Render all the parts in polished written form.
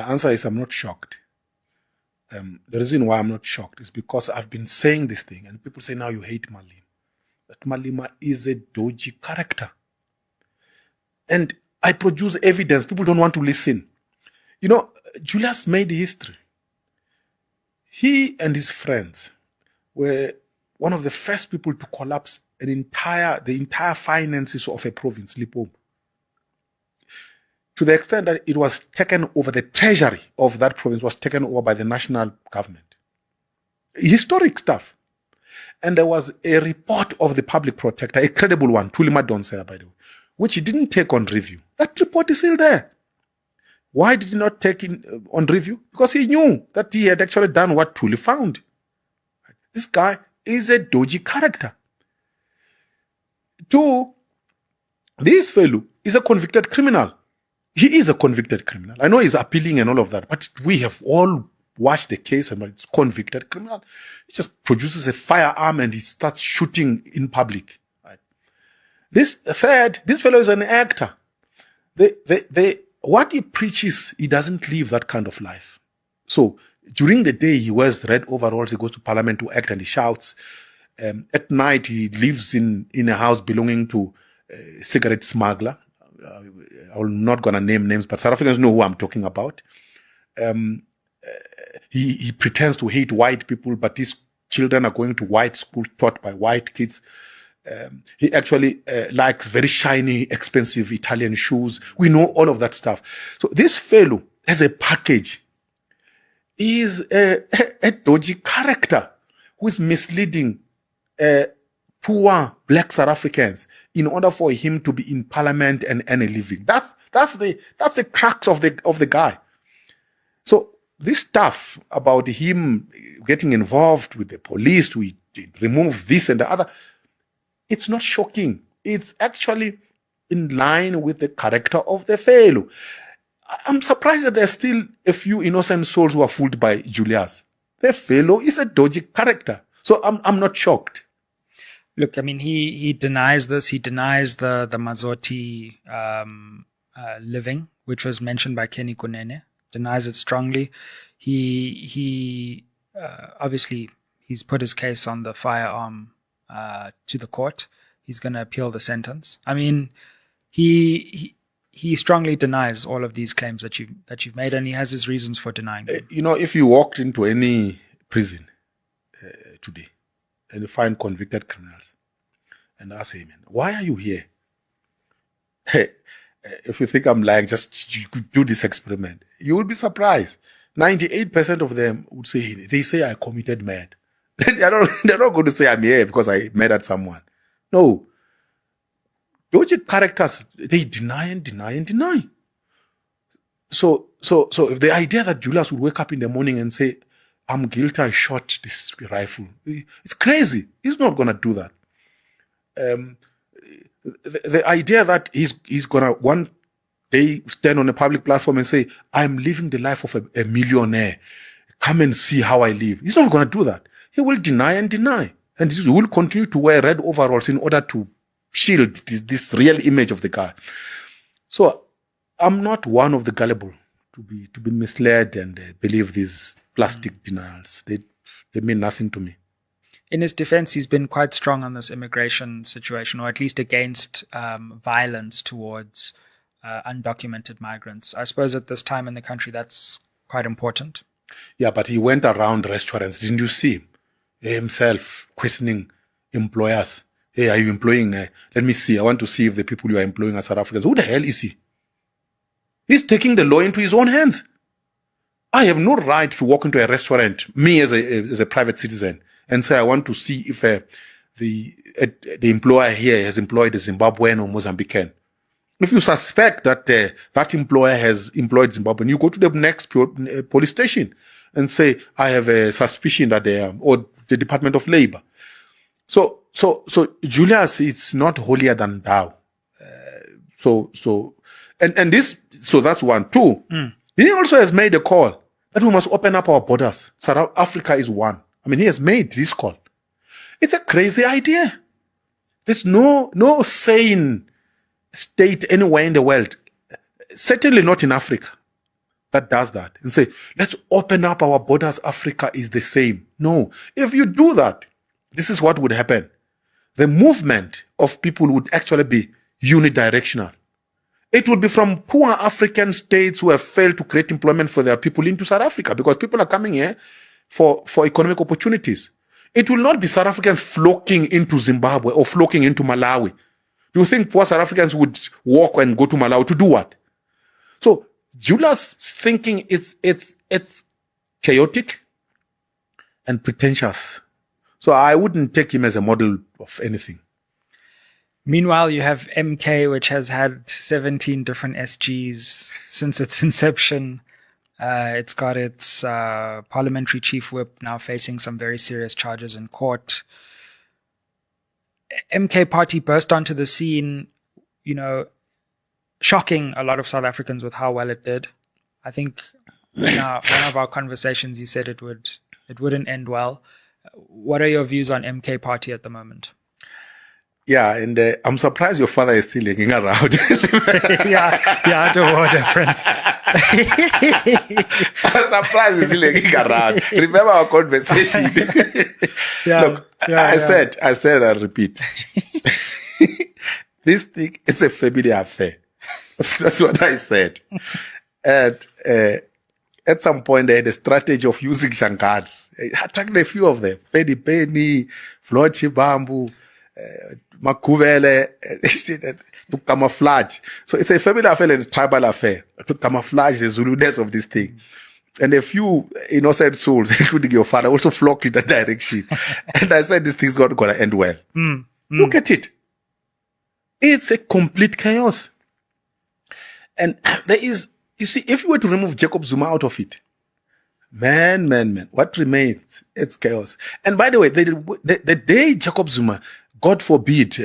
The answer is I'm not shocked. The reason why I'm not shocked is because I've been saying this thing and people say now you hate Malema. That Malema is a dodgy character. And I produce evidence. People don't want to listen. You know, Julius made history. He and his friends were one of the first people to collapse the entire finances of a province, Limpopo. To the extent that it was taken over, the treasury of that province was taken over by the national government. Historic stuff. And there was a report of the public protector, a credible one, Thuli Madonsela, by the way, which he didn't take on review. That report is still there. Why did he not take it on review? Because he knew that he had actually done what Thuli found. This guy is a dodgy character. Two, this fellow is a convicted criminal. He is a convicted criminal. I know he's appealing and all of that, but we have all watched the case and it's convicted criminal. He just produces a firearm and he starts shooting in public. Right? This fellow is an actor. What he preaches, he doesn't live that kind of life. So during the day, he wears red overalls, he goes to parliament to act and he shouts. At night, he lives in a house belonging to a cigarette smuggler. I'm not going to name names, but South Africans know who I'm talking about. He pretends to hate white people, but his children are going to white school taught by white kids. He actually likes very shiny, expensive Italian shoes. We know all of that stuff. So this fellow, as a package, is a dodgy character who is misleading poor black South Africans in order for him to be in parliament and earn a living. That's the crux of the guy. So this stuff about him getting involved with the police to remove this and the other, it's not shocking. It's actually in line with the character of the fellow. I'm surprised that there's still a few innocent souls who are fooled by Julius. The fellow is a dodgy character. So I'm not shocked. Look, I mean, he denies this. He denies the Mazoti living, which was mentioned by Kenny Kunene. Denies it strongly. He obviously he's put his case on the firearm to the court. He's going to appeal the sentence. I mean, he strongly denies all of these claims that you've made, and he has his reasons for denying them. You know, if you walked into any prison today and you find convicted criminals and ask him, why are you here? If you think I'm lying, just do this experiment. You will be surprised. 98% of them would say, they say I committed murder. They're not going to say I'm here because I murdered someone. No. Dodgy characters, they deny and deny and deny. So if the idea that Julius would wake up in the morning and say, I'm guilty, I shot this rifle, it's crazy. He's not going to do that. The idea that he's going to one day stand on a public platform and say, I'm living the life of a millionaire. Come and see how I live. He's not going to do that. He will deny and deny. And he will continue to wear red overalls in order to shield this real image of the guy. So I'm not one of the gullible to be misled and believe these plastic denials. They mean nothing to me. In his defense, he's been quite strong on this immigration situation, or at least against violence towards undocumented migrants. I suppose at this time in the country, that's quite important. Yeah, but he went around restaurants. Didn't you see him? Himself questioning employers. Hey, are you employing? Let me see. I want to see if the people you are employing are South Africans. Who the hell is he? He's taking the law into his own hands. I have no right to walk into a restaurant, me as a private citizen, and say I want to see if the employer here has employed a Zimbabwean or Mozambican. If you suspect that that employer has employed Zimbabwean, you go to the next police station and say, I have a suspicion that they are, or the Department of Labor. So Julius, it's not holier than thou. And that's one. Two, he also has made a call that we must open up our borders. South Africa is one. I mean, he has made this call. It's a crazy idea. There's no sane state anywhere in the world, certainly not in Africa, that does that and say, let's open up our borders. Africa is the same. No. If you do that, this is what would happen. The movement of people would actually be unidirectional. It would be from poor African states who have failed to create employment for their people into South Africa, because people are coming here for economic opportunities. It will not be South Africans flocking into Zimbabwe or flocking into Malawi. Do you think poor South Africans would walk and go to Malawi to do what? So Julius' thinking, it's chaotic and pretentious. So I wouldn't take him as a model of anything. Meanwhile, you have MK, which has had 17 different SGs since its inception. It's got its parliamentary chief whip now facing some very serious charges in court. MK party burst onto the scene, shocking a lot of South Africans with how well it did. I think in one of our conversations, you said it wouldn't end well. What are your views on MK party at the moment? Yeah, and I'm surprised your father is still hanging around. yeah, the war difference. I'm surprised he's still hanging around. Remember our conversation? I said, I'll repeat. This thing is a family affair. That's what I said. And at some point, they had a strategy of using Shankards. I attracted a few of them. Penny, Floyd Chibambu, Makuvele, to camouflage. So it's a family affair and a tribal affair to camouflage the Zuluness of this thing. And a few innocent souls, including your father, also flocked in that direction. And I said, this thing's not going to end well. Look at it. It's a complete chaos. And there is, you see, if you were to remove Jacob Zuma out of it, man, what remains? It's chaos. And by the way, the day Jacob Zuma, God forbid,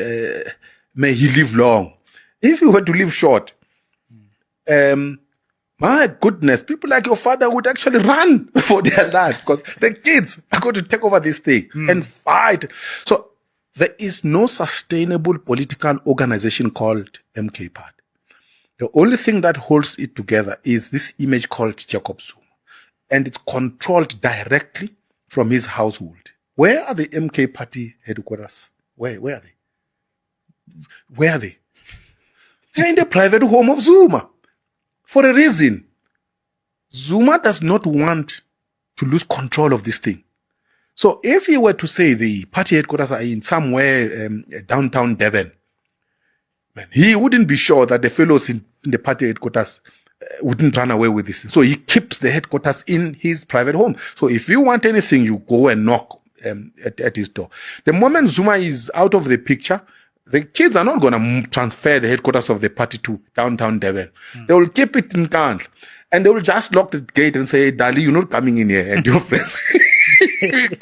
may he live long. If he were to live short, my goodness, people like your father would actually run for their life, because the kids are going to take over this thing and fight. So there is no sustainable political organization called MK Party. The only thing that holds it together is this image called Jacob Zuma. And it's controlled directly from his household. Where are the MK Party headquarters? Where are they? Where are they? They're in the private home of Zuma. For a reason. Zuma does not want to lose control of this thing. So if he were to say the party headquarters are in somewhere downtown Durban, man, he wouldn't be sure that the fellows in the party headquarters wouldn't run away with this thing. So he keeps the headquarters in his private home. So if you want anything, you go and knock at his door. The moment Zuma is out of the picture, the kids are not going to transfer the headquarters of the party to downtown Durban. They will keep it in Kandla. And they will just lock the gate and say, hey, Dali, you're not coming in here. And your friends,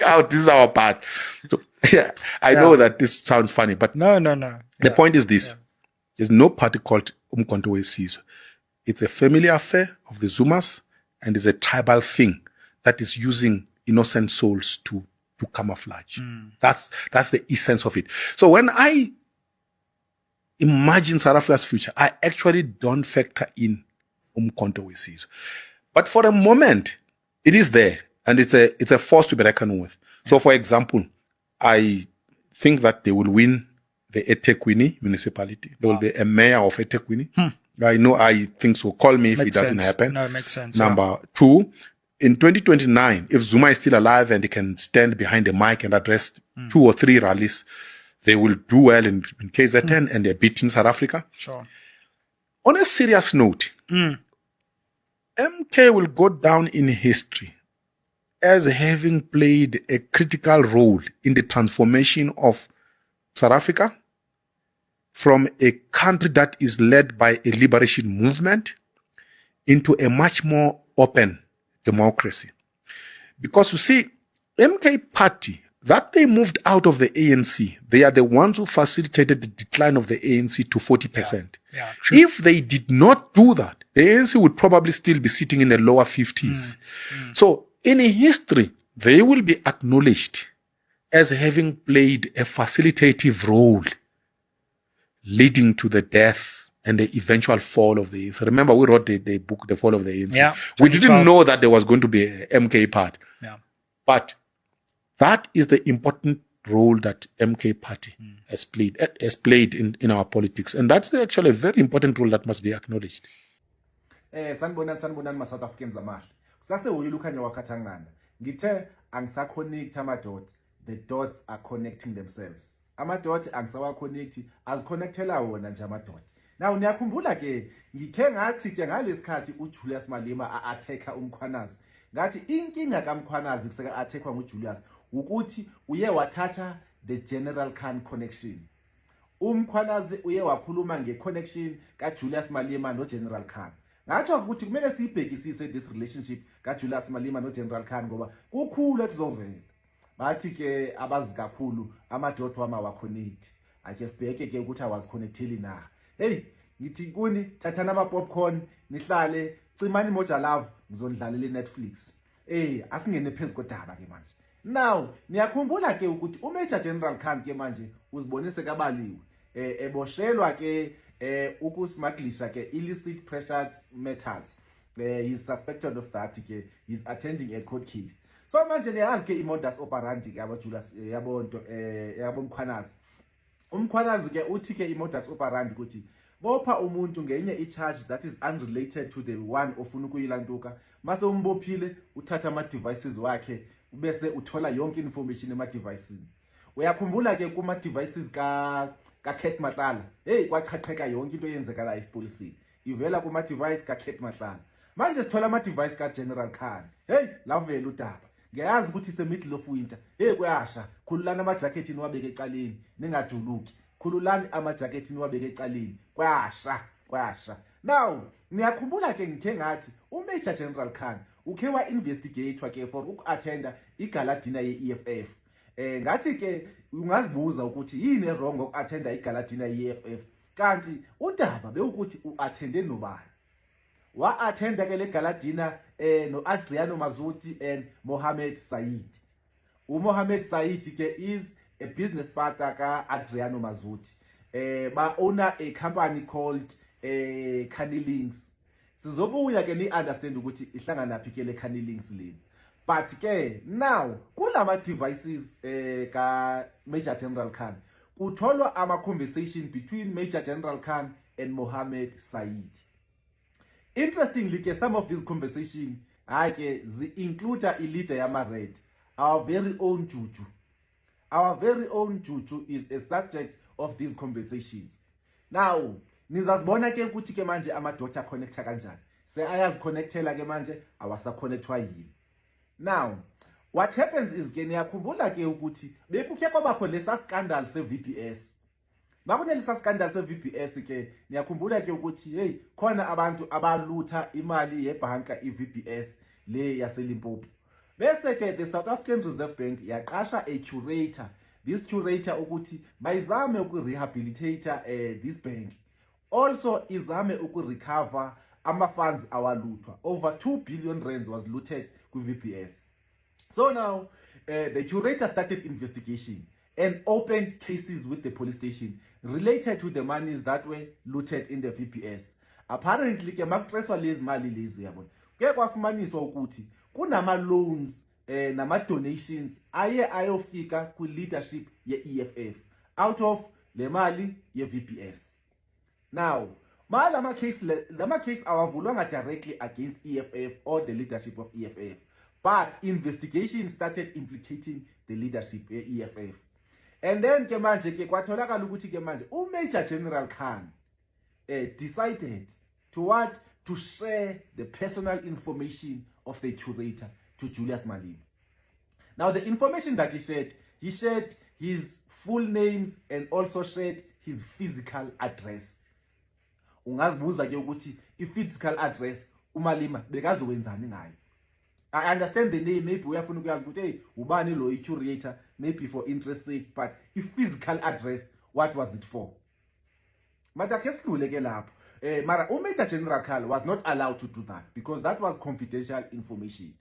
out, this is our part. So, I know that this sounds funny, but no. The point is this. There's no party called Umkhonto weSizwe. It's a family affair of the Zumas, and it's a tribal thing that is using innocent souls to camouflage. That's the essence of it. So when I imagine South Africa's future, I actually don't factor in Umkhonto weSizwe. But for a moment, it is there, and it's a force to be reckoned with. So for example, I think that they will win the eThekwini municipality. There will be a mayor of eThekwini. I think so. Call me if it doesn't happen. No, it makes sense. Number two, in 2029, if Zuma is still alive and he can stand behind the mic and address 2 or 3 rallies, they will do well in KZN and they're beating South Africa. Sure. On a serious note, MK will go down in history as having played a critical role in the transformation of South Africa from a country that is led by a liberation movement into a much more open democracy. Because you see, MK Party, that they moved out of the ANC, they are the ones who facilitated the decline of the ANC to 40%. Yeah, true. If they did not do that, the ANC would probably still be sitting in the lower 50s. So in history, they will be acknowledged as having played a facilitative role leading to the death and the eventual fall of the ANC. Remember, we wrote the book, The Fall of the ANC. Yeah, we didn't 2012. know that there was going to be a MK part. Yeah. But that is the important role that MK party has played in our politics. And that's actually a very important role that must be acknowledged. Sanibonani ma-South Africans amahle. Kusasehuyile ukhanya wakhathangana. Ngithe angisaconnect ama-dots. The dots are connecting themselves. Ama-dots angisawaconnecti, aziconnectela wona nje ama-dots. Now niyakhumbula ke ngikhe ngathi ke ngalesikhathi uJulius Malema a-attacker uMkhwanazi. Ngathi inkinga kaMkhwanazi kuseka attackwa nguJulius ukuthi uye wathatha the General Khan connection. uMkhwanazi uye wakhuluma ngeconnection kaJulius Malema noGeneral Khan. Ngatsho ukuthi kumele siyibhekisise this relationship kaJulius Malema noGeneral Khan ngoba kukhulu ekuzovela. Bathi ke abazi kakhulu amadoda wama waconnect. Ake sibheke ke ukuthi awaziconnecteli na. Hey, ngithi kuni thathana ama popcorn nihlale cimani Moja Love ngizondlalela Netflix. Asingene phezulu kodaba ke manje. Now, niyakhumbula ke ukuthi uMajor General Khan ke manje uzibonise kabaliwe. Eboshelwa ke ukusmugglisha ke illicit precious metals. He's suspected of that ke. He's attending a court case. So manje niyazi ke imodus operandi ke abaJulius yabomkhwanazi. Umkhwanazi ke uthi ke imodus operandi ukuthi bopha umuntu ngenye i-charge that is unrelated to the one ofuna ukuyilantuka. Mase umbophile uthatha ama devices wakhe bese uthola yonke information ema devices. Uyakhumbula ke kuma devices ka Kate Matlala. Hey, kwaqhaqheka yonke into eyenzeka la esipolisini. Ivela kuma device ka Kate Matlala. Manje sithola ama device ka General Khan. Hey, lavela udaba. Ngiyazi ukuthi ise middle of winter. Hey, kuyasha. Khululani ama jacket niwabeke ecaleni. Ningajuluki. Khululani ama jacket niwabeke ecaleni. Kwasha. Now, ngiyakhumbula ke ngikhe ngathi uMajor General Khan ukhe wa investigatewa ke for uku-attenda igala dinner ye-EFF. Ngathi ke ungazibuza ukuthi yini wrong uku-attenda igala dinner ye-EFF. Kanti udaba bewukuthi u-attende nobani. Wa-attenda ke le gala dinner no-Adriano Mazuti and Mohammed Said. uMohammed Said ke is a business partner ka Adriano Mazuti. Ba owner a company called Canny Links. Sizobuya ke ni understand ukuthi ihlangana laphi ke le Canny Links leni. But ke now kulama devices ka Major General Khan kutholwa ama conversation between Major General Khan and Mohammed Said. Interestingly ke some of these conversations ke include a leader yama Red, our very own Juju. Our very own Juju is a subject of these conversations. Now nizazibona ke ukuthi ke manje amadoda connecta kanjani. Se ayazi connectela ke manje awasa connectwa yini. Now, what happens is ke niyakhumbula ke ukuthi bekukhe kwabakho lesa scandal se VPS. Bakune lesa scandal se VPS ke niyakhumbula ke ukuthi hey khona abantu abalutha imali yebhanka iVPS le yaseLimpopo. Bese ke the South African Reserve Bank yaqasha a curator. This curator ukuthi bayizame ukurehabilitate this bank. Also izame ukurecover ama funds awaluthwa. Over 2 billion rands was looted with VPS. So now the curator started investigation and opened cases with the police station related to the monies that were looted in the VPS. Apparently ke makutreswa lezi mali lezi yabona. Ke kwafumaniswa ukuthi kunama loans nama donations ayofika ku leadership ye-EFF out of le mali ye-VPS. Now, lama case awavulwanga directly against EFF or the leadership of EFF, but investigation started implicating the leadership EFF. And then ke manje ke kwatholakala ukuthi ke manje uMajor General Khan decided to share the personal information of the curator to Julius Malema. Now the information that he shared his full names and also shared his physical address. Ungazibuza ke ukuthi i-physical address uMalema bekazokwenzani ngayo. I understand the name, maybe uyafuna ukuyazi ukuthi hey ubani lo curator, maybe for interest sake, but i-physical address, what was it for? Mara ke sidlule ke lapho. Mara uMajor General Khan was not allowed to do that because that was confidential information.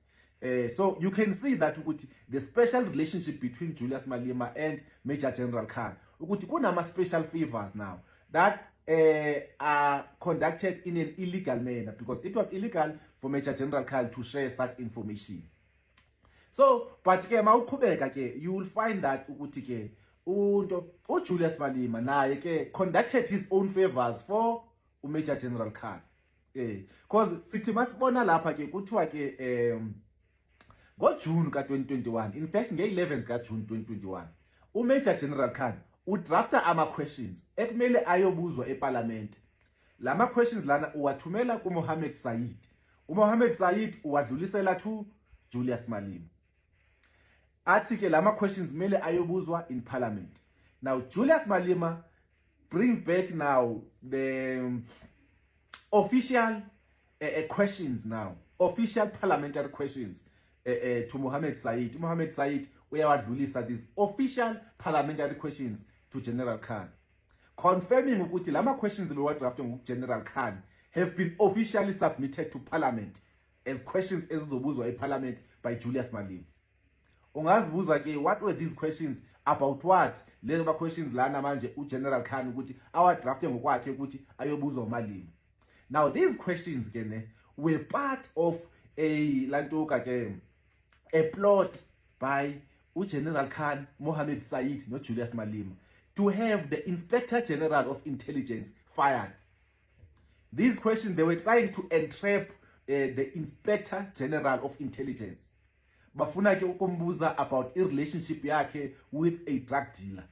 So you can see that ukuthi the special relationship between Julius Malema and Major General Khan ukuthi kunama special favors now that are conducted in an illegal manner, because it was illegal for Major General Khan to share such information. So, but ke mawuqhubeka ke, you will find that ukuthi ke Julius Malema naye ke conducted his own favors for Major General Khan. Because sithi masibona lapha ke kuthiwa ke ngoJune ka2021, in fact nge11 kaJune 2021, Major General Khan udrafta ama-questions ekumele ayobuzwa eParliament. Lama questions lana uwathumela kuMohammed Said. uMohammed Said uwadlulisela to Julius Malema. Athi ke lama questions mele ayobuzwa in Parliament. Now Julius Malema brings back now the official questions now, official parliamentary questions to Mohammed Said. Mohammed Said uyawadlulisa these official parliamentary questions to General Khan, confirming ukuthi lama questions bewadrafte nguGeneral Khan have been officially submitted to Parliament as questions ezizobuzwa eParliament by Julius Malema. Ungazibuza ke, what were these questions about? What lezi questions lana manje uGeneral Khan ukuthi awadrafte ngokwakhe ukuthi ayobuzwa uMalema. Now these questions again were part of a plot by General Khan, Mohammed Said, not Julius Malema, to have the Inspector General of Intelligence fired. These questions, they were trying to entrap the Inspector General of Intelligence. Bafuna ke ukumbuza about a relationship yakhe with a drug dealer,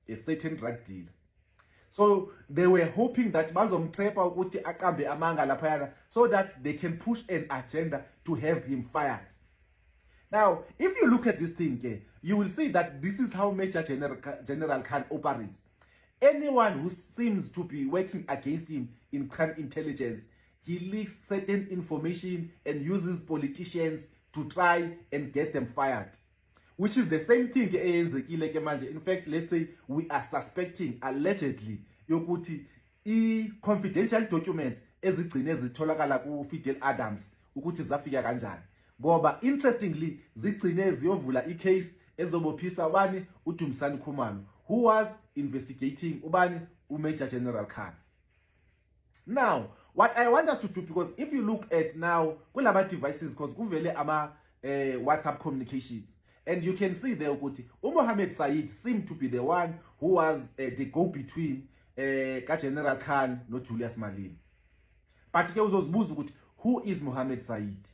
a certain drug dealer. So they were hoping that bazomtrapha ukuthi aqambe amanga laphayana, so that they can push an agenda to have him fired. Now, if you look at this thing, you will see that this is how Major General Khan operates. Anyone who seems to be working against him in crime intelligence, he leaks certain information and uses politicians to try and get them fired. Which is the same thing in fact, let's say we are suspecting allegedly yokuthi confidential documents ezigcine zitholakala ku Fidel Adams ukuthi zafika kanjani. Ngoba interestingly zigcine ziyovula icase ezobophisa ubani uDumsani Khumalo, who was investigating ubani Major General Khan. Now, what I want us to do, because if you look at now kulama devices, because kuvele ama WhatsApp communications, and you can see there ukuthi Mohammed Said seemed to be the one who was the go-between General Khan no Julius Malema. But ke uzozibuza ukuthi who is Mohammed Said?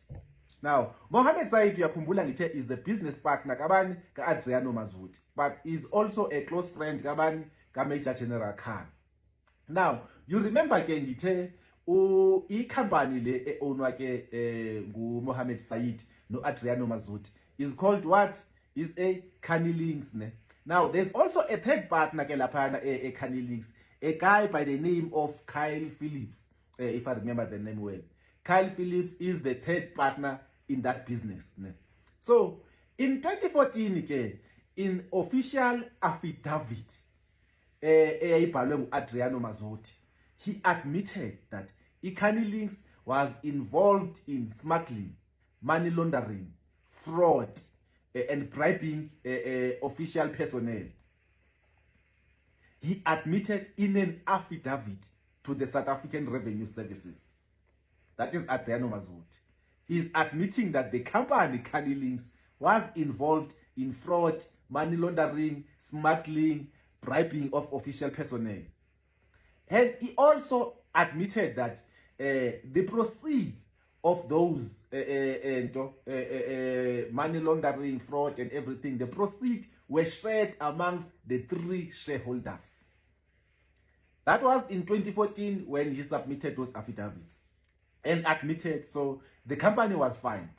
Now, Mohammed Said yakhumbula ngithe is the business partner kabani ka-Adriano Mazvuti, but is also a close friend kabani ka-Major General Khan. Now, you remember ke ngithe i-company le ownwa ke ngu-Mohammed Said no Adriano Mazvuti is called what? Is a Canny-Links. Now, there's also a third partner ke laphana a Canny-Links, a guy by the name of Kyle Phillips, if I remember the name well. Kyle Phillips is the third partner in that business. So, in 2014, in official affidavit, Adriano Mazvuti, he admitted that Canny-Links was involved in smuggling, money laundering, fraud, and bribing official personnel. He admitted in an affidavit to the South African Revenue Services. That is Adriano Mazvuti. He's admitting that the company Canny-Links was involved in fraud, money laundering, smuggling, bribing of official personnel. And he also admitted that the proceeds of those money laundering, fraud, and everything, the proceeds were shared amongst the three shareholders. That was in 2014 when he submitted those affidavits and admitted. So the company was fined.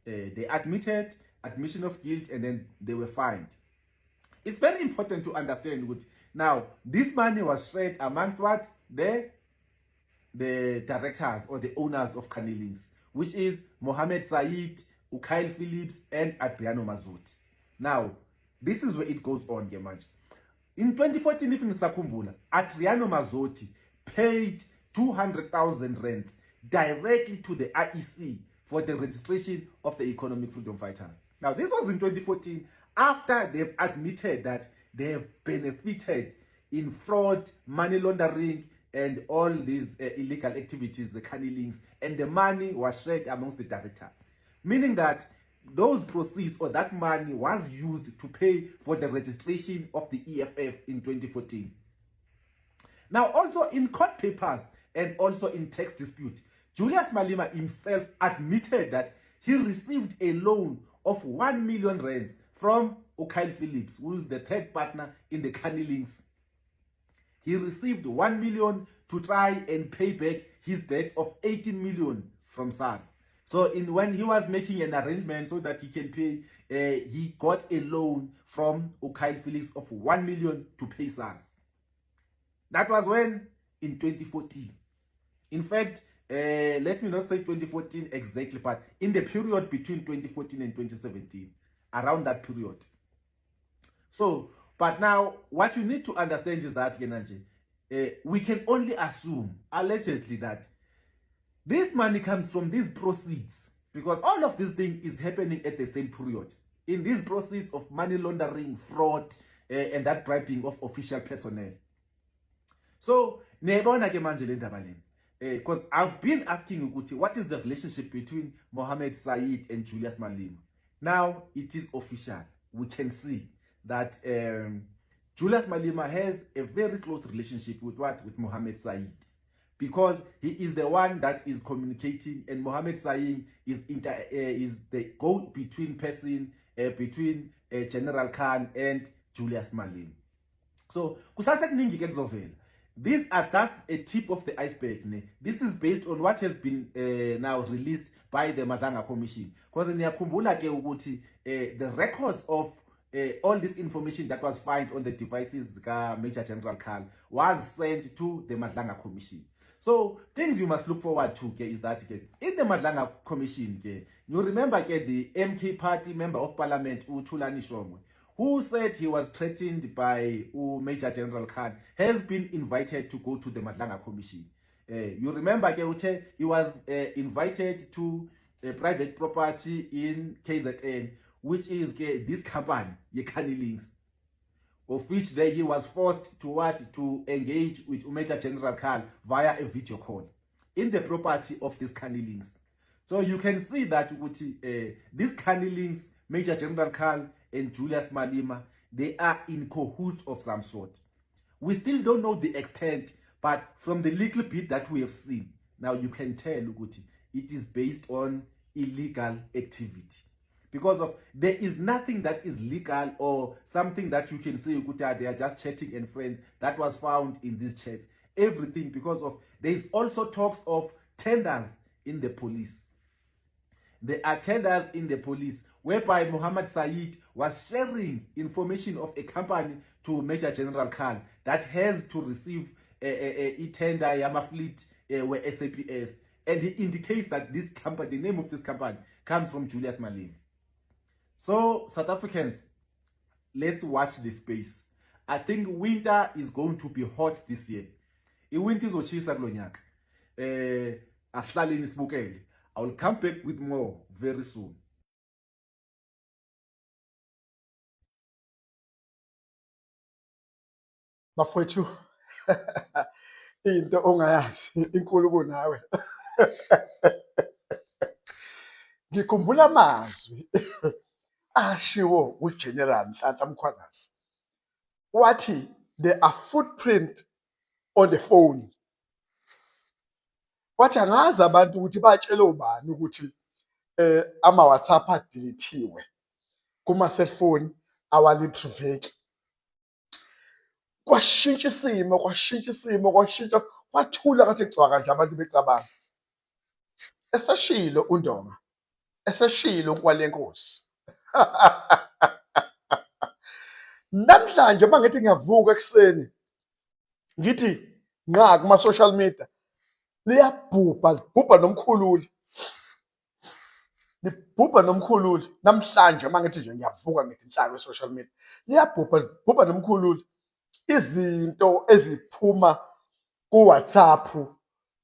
They admitted admission of guilt, and then they were fined. It's very important to understand what now this money was shared amongst what? The directors or the owners of Canny-Links, which is Mohammed Said, Kyle Phillips, and Adriano Mazvuti. Now, this is where it goes on, Gemaj. In 2014, if Nisakhumbula, Adriano Mazvuti paid 200,000 rands directly to the IEC for the registration of the Economic Freedom Fighters. Now, this was in 2014, after they've admitted that they have benefited in fraud, money laundering, and all these illegal activities, the cunningings, and the money was shared amongst the directors. Meaning that those proceeds or that money was used to pay for the registration of the EFF in 2014. Now, also in court papers and also in tax dispute, Julius Malema himself admitted that he received a loan of 1 million rands from Kyle Phillips, who is the third partner in the cunningings. He received 1 million to try and pay back his debt of 18 million from SARS. So when he was making an arrangement so that he can pay, he got a loan from Kyle Phillips of 1 million to pay SARS. That was when? In 2014. In fact, let me not say 2014 exactly, but in the period between 2014 and 2017, around that period. So, but now, what you need to understand is that, Genanje, we can only assume, allegedly, that this money comes from these proceeds, because all of this thing is happening at the same period. In these proceeds of money laundering, fraud, and that bribing of official personnel. So, because I've been asking Uguti, what is the relationship between Mohammed Said and Julius Malema? Now, it is official. We can see that Julius Malema has a very close relationship with what? With Mohammed Said. Because he is the one that is communicating, and Mohammed Said is the go-between person between General Khan and Julius Malema. So, these are just a tip of the iceberg. This is based on what has been now released by the Madlanga Commission. Because the records of all this information that was found on the devices Major General Khan was sent to the Madlanga Commission. So things you must look forward to is that in the Madlanga Commission, you remember the MK Party member of Parliament Thulani Shongwe, who said he was threatened by Major General Khan, has been invited to go to the Madlanga Commission. You remember he was invited to a private property in KZN, which is this company, Cunningings, of which he was forced to engage with Major General Khan via a video call in the property of this Cunningings. So you can see that these Cunningings, Major General Khan and Julius Malema, they are in cahoots of some sort. We still don't know the extent, but from the little bit that we have seen, now you can tell it is based on illegal activity. Because there is nothing that is legal or something that you can say they are just chatting and friends that was found in these chats. Everything, because there is also talks of tenders in the police. There are tenders in the police whereby Mohammed Said was sharing information of a company to Major General Khan that has to receive a tender Yama fleet where SAPS, and he indicates that this company, the name of this company, comes from Julius Malema. So South Africans, let's watch this space. I think winter is going to be hot this year. Winter is ochisa kulonyaka. Aslalini sibukele. I will come back with more very soon. Bafowethu, into ongayazi inkulu kunawe. Ngikhumbula amazwi ashiwo uGeneral Nhlanhla Mkhwanazi. Wathi there are footprint on the phone. Wathi angazi abantu ukuthi batshele ubani ukuthi ama WhatsApp adeletiwe kuma cellphone awalitriveki. Kwashintsha isimo, kwathula kathi cwaka nje abantu becabanga. Esashilo uNdonga, esashilo kwalenkosi. Namhlanje mangithi ngiyavuka ekseni ngithi nqa kuma social media libhubha nomkhululi. Libhubha nomkhululi. Namhlanje mangithi nje ngiyavuka ngithi inhlaka kwe social media libhubha nomkhululi. Izinto eziphuma ku WhatsApp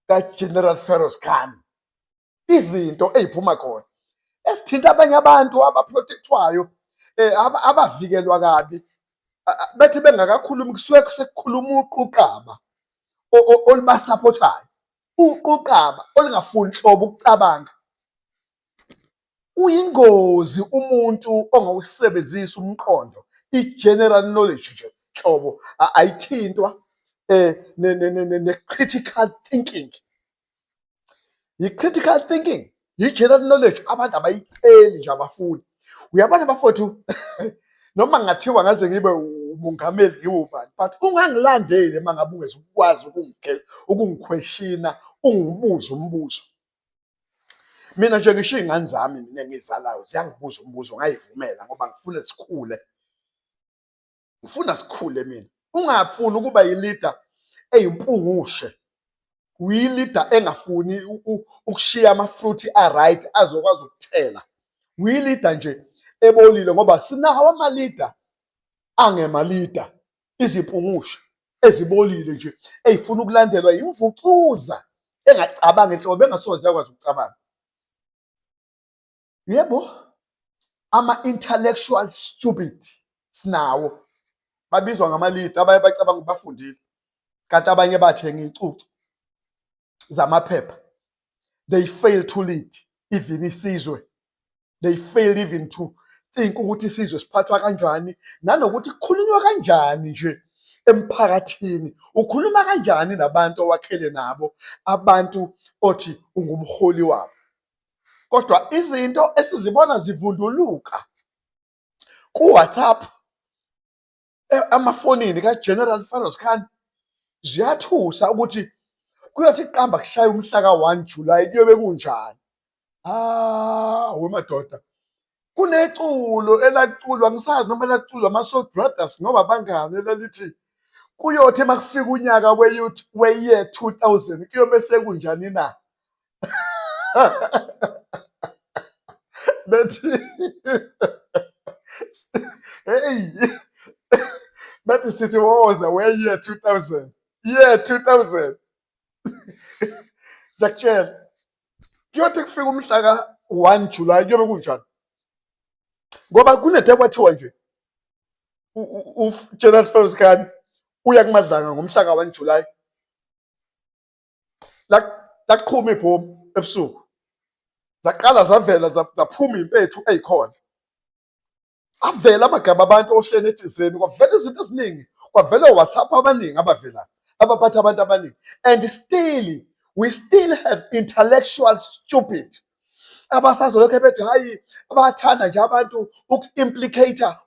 ka General Feroz Khan, izinto eziphuma khona esithinta abanye abantu abaprotectwayo, abavikelwa kabi, bethi bengakakhulumi kusuke sekukhuluma uqugaba olubasapothayo, uqaba olungafuni hlobo ukucabanga. Uyingozi umuntu ongawusebenzisa umqondo, i-general knowledge nje hlobo ayithintwa ne-critical thinking. I-critical thinking, i-general knowledge abantu abayiceli nje abafuni. Uyabona bafowethu, noma ngathiwa ngaze ngibe umongameli ngiwubani, but ungangilandeli uma ngabe ungeze ukwazi ukungikhweshina, ungibuze umbuzo. Mina nje ngisho iy'ngane zami mina engizalayo ziyangibuza umbuzo, ngayivumela ngoba ngifuna sikhule. Ngifuna sikhule mina. Ungafuni ukuba yi-leader eyimpungushe. Uyi-leader engafuni ukushiya ama-fruit a-right azokwazi ukuthela. Uyi-leader nje ebolile ngoba sinawo ama-leader angema-leader, izimpungushe ezibolile nje ey'funa ukulandelwa imvucuza engacabangi enhlobo engasoze yakwazi ukucabanga. Yebo, ama-intellectual stupid sinawo, babizwa ngama-leader, abanye bacabanga bafundile kanti abanye bathenga iy'cucu zamaphepha. They fail to lead even isizwe. They fail even to think ukuthi isizwe siphathwa kanjani, nanokuthi kukhulunywa kanjani nje emphakathini. Ukhuluma kanjani nabantu owakhele nabo, abantu othi ungumholi wabo. Kodwa izinto esizibona zivunduluka ku-WhatsApp, amafonini kaGeneral Farouz Khan, ziyathusa ukuthi kuyothi qamba kushaya umhla ka-1 July kuyobe kunjani. Wemadoda, kuneculo elaculwa, ngisazi noma elaculwa ama-Soul Brothers noma bangani, elalithi kuyothi uma kufika unyaka we-year 2000 kuyobe sekunjani na. Bethi hey, bethi sithi woza we-year 2000, year 2000. Ngiyakutshela, kuyothi kufika umhla ka-1 July kuyobe kunjani. Ngoba kunethe kwathiwa nje uGeneral Farouz Khan uya kuMadlanga ngomhla ka-1 July. Laqhuma ibhomu ebusuku, zaqala zavela zaphuma iy'mpethu ey'khona. Avela amagama abantu ohleli ethizeni, kwavela izinto eziningi, kwavela o-WhatsApp abaningi abavelayo abaphatha abantu abaningi. And still, we still have intellectual stupid abasazolokhu bethi hayi abathanda nje abantu uku-implicator.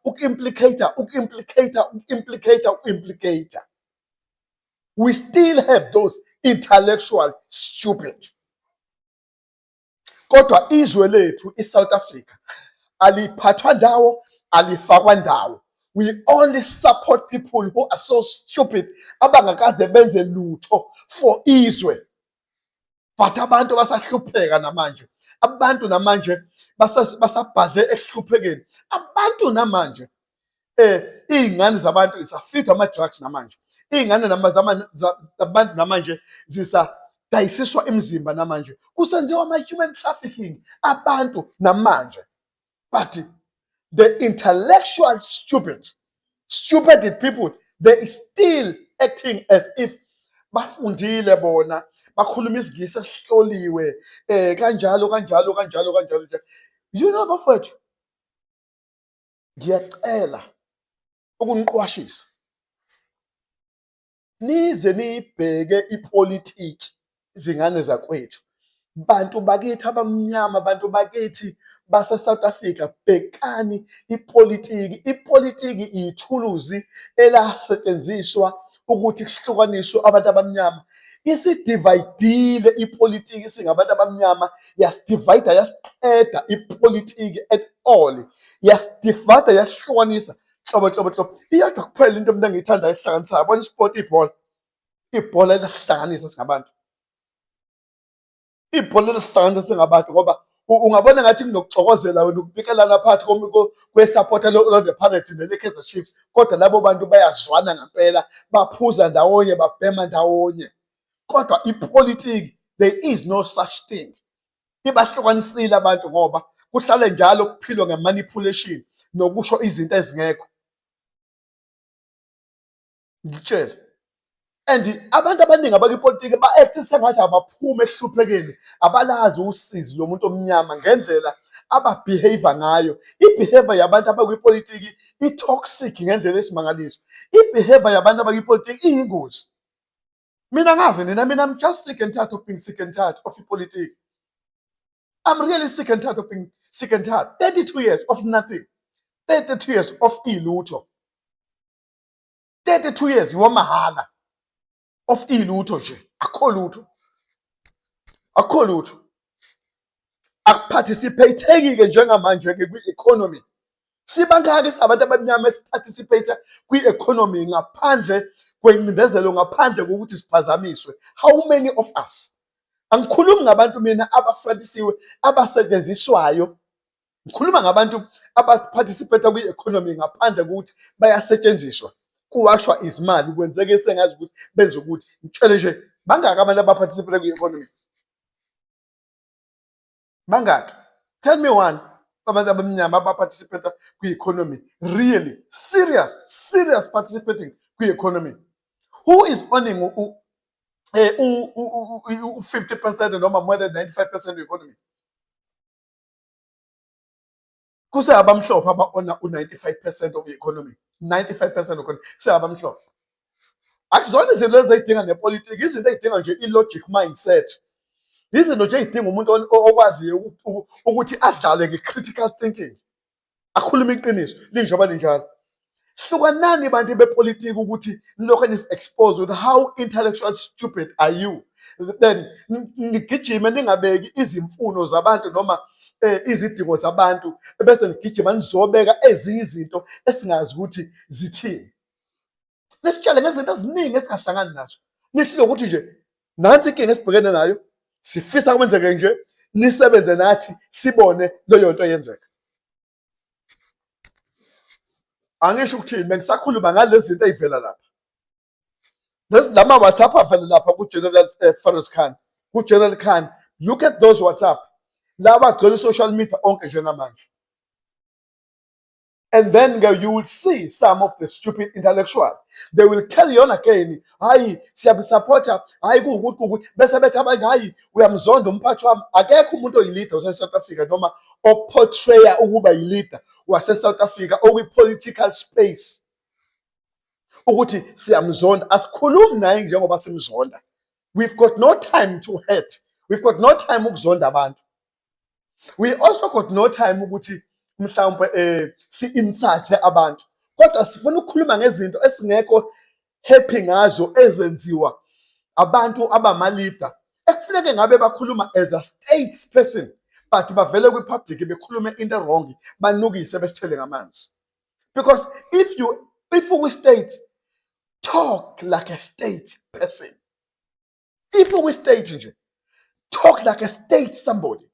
We still have those intellectual stupid. Kodwa izwe lethu iSouth Africa aliphathwa ndawo, alifakwa ndawo. We only support people who are so stupid abangakaze benze lutho for izwe. But abantu basahlupheka namanje. Abantu namanje basabhadle ekuhluphekeni. Abantu namanje iy'ngane zabantu zisafidwa ama-drugs namanje. Iy'ngane zabantu namanje zisadayisiswa imizimba namanje. Kusenziwa ama-human trafficking abantu namanje. But the intellectual stupid people, they still acting as if bafundile bona, bakhuluma isiNgisi esihloliwe, kanjalo. You know bafowethu, ngiyacela ukuniqwashisa, nize niyibheke ipolitiki izingane zakwethu. Bantu bakithi abamnyama, bantu bakithi base-South Africa, bhekani ipolitiki. Ipolitiki iyithuluzi elasetshenziswa ukuthi kuhlukaniswe abantu abamnyama. Isidivayidile ipolitiki singabantu abamnyama, yasidivayida yasiqeda ipolitiki at all. Yasidivayida yasihlukanisa hlobo. Iyodwa kuphela into mina engiyithandayo esihlanganisayo, yabona isport, ibhola elihlanganisa singabantu. Ibhola lesihlanganisa singabantu ngoba ungabona ngathi kunokuxokozela wena ukubikelana phakathi kwesapota lo-Orlando Pirates nele-Kaizer Chiefs, kodwa labo bantu bayazwana ngempela, baphuza ndawonye, babhema ndawonye. Kodwa ipolitiki, there is no such thing. Ibahlukanisile abantu ngoba kuhlale njalo kuphilwa nge-manipulation nokusho izinto ezingekho. Ngitshela, and abantu abaningi abakipolitiki ba-acte sengathi abaphume ehluphekeni, abalazi usizi lomuntu omnyama ngendlela ababehave ngayo. I-behavior yabantu abakwipolitiki i-toxic ngendlela esimangaliso. I-behavior yabantu abakwipolitiki iyingozi. Mina ngazi nina, I'm just sick and tired of being sick and tired of ipolitiki. I'm really sick and tired of being sick and tired. 32 years of nothing. 32 years of ilutho. 32 years wamahala of ilutho nje. Akho lutho. Akho lutho. Akuparticipate-ke njengamanje kwi-economy. Sibangaki sabantu abamnyama esiparticipate kwi-economy ngaphandle kwencindezelo, ngaphandle kokuthi siphazamiswe? How many of us? Angikhulumi ngabantu mina abafradisiwe, abasetshenziswayo. Ngikhuluma ngabantu abaparticipate kwi-economy ngaphandle kokuthi bayasetshenziswa. Kuwashwa izimali, kwenzeke sengazi ukuthi benze ukuthi. Ngitshele nje, bangaki abantu abaparticipate kwi-economy? Bangaki? Tell me one. Abantu abamnyama abaparticipate kwi-economy. Really, serious participating kwi-economy. Who is owning 50% noma more than 95% of the economy? Kuse abamhlophe aba-owner u-95% of the economy. 95% of the economy. Kuse abamhlophe. Akuzona izinto ezidinga nepolitiki, izinto ezidinga nje i-logic mindset. Izinto nje ezidinga umuntu okwaziyo ukuthi adlale nge-critical thinking. Akhuluma iqiniso, linjoba linjalo. Hlukanani bantu bepolitiki ukuthi nilokho nis-expose with how intellectual stupid are you. Then nigijime ningabeki izimfuno zabantu noma izidingo zabantu, bese nigijima nizobeka ezinye izinto esingazi ukuthi zithini. Nisitshele ngezinto eziningi esingahlangani nazo. Nisho ukuthi nje nansi inkinga esibhekene nayo, sifisa kwenzeke nje, nisebenze nathi sibone leyo nto yenzeka. Angisho ukuthini, bengisakhuluma ngalezi zinto ezivela lapha. Lama WhatsApp avela lapha ku-General Farouz Khan. Ku-General Khan, look at those WhatsApp. Laba gcwele social media onke njengamanje. And then you will see some of the stupid intellectual. They will carry on again. Hayi, siyabisupporta. Hayi kukuthi bese bethi abanye hayi uyamzonda umphathi wami. Akekho umuntu oyileader wase-South Africa noma oportraya ukuba yileader wase-South Africa okwi-political space. Ukuthi siyamzonda, asikhulumi naye njengoba simzonda. We've got no time to hate. We've got no time ukuzonda abantu. We also got no time ukuthi mhlawumbe si-insult abantu. Kodwa sifuna ukukhuluma ngezinto esingekho happy ngazo ezenziwa abantu abama-leader. Ekufuneke ngabe bakhuluma as a statesperson, but bavele kwi-public bekhulume into wrong, banukise besithele ngamanzi. Because if we state, talk like a state person. If we state nje, talk like a state somebody.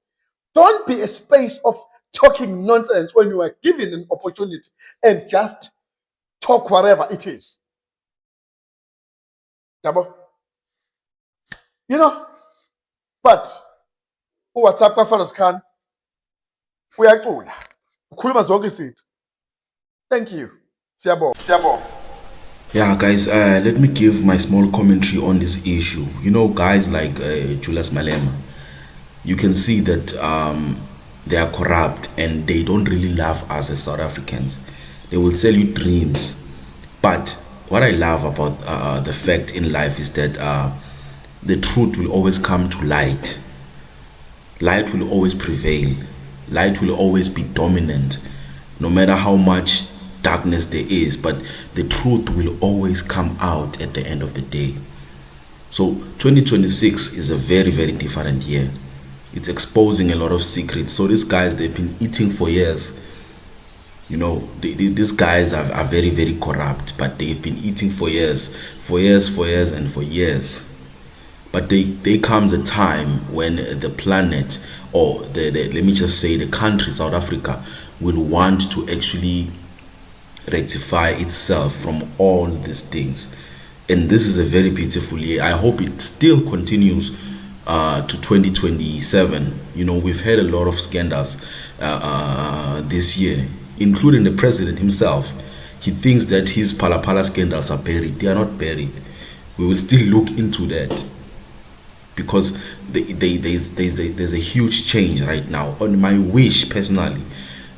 Don't be a space of talking nonsense when you are given an opportunity and just talk whatever it is. Double. You know, but WhatsApp ka-Farouz Khan uyacula. Ukhuluma zonke izinto. Thank you. Siyabonga. Yeah, guys, let me give my small commentary on this issue. You know, guys like Julius Malema, you can see that they are corrupt and they don't really love us as South Africans. They will sell you dreams. But what I love about the fact in life is that the truth will always come to light. Light will always prevail. Light will always be dominant, no matter how much darkness there is, but the truth will always come out at the end of the day. So 2026 is a very, very different year. It's exposing a lot of secrets. So these guys, they've been eating for years. You know, these guys are very, very corrupt, but they've been eating for years, and for years. But there comes a time when the planet, or let me just say the country, South Africa, will want to actually rectify itself from all these things. And this is a very beautiful year. I hope it still continues to 2027. You know, we've had a lot of scandals this year, including the president himself. He thinks that his Phala scandals are buried. They are not buried. we will still look into that, because there's a huge change right now. On my wish, personally,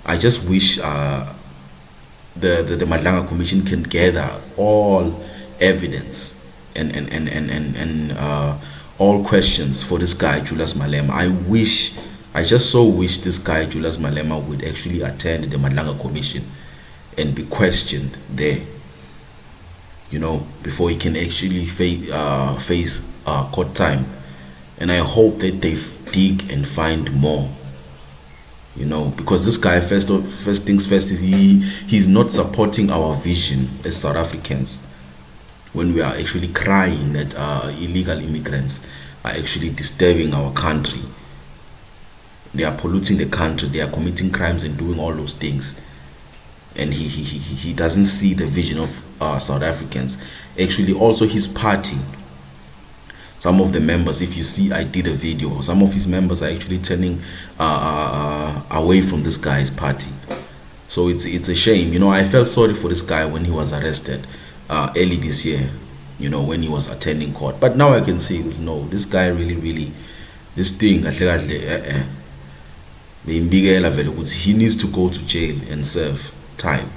I just wish the Madlanga Commission can gather all evidence and all questions for this guy Julius Malema. I just so wish this guy Julius Malema would actually attend the Madlanga Commission and be questioned there, you know, before he can actually face court time. And I hope that they dig and find more, you know, because this guy, first things first, is he's not supporting our vision as South Africans, when we are actually crying that illegal immigrants are actually disturbing our country. They are polluting the country, they are committing crimes and doing all those things. And he doesn't see the vision of South Africans. Actually, also his party, some of the members, if you see, I did a video, some of his members are actually turning away from this guy's party. So it's a shame. You know, I felt sorry for this guy when he was arrested early this year, you know, when he was attending court. But now I can see, no, this guy really, this thing, he needs to go to jail and serve time.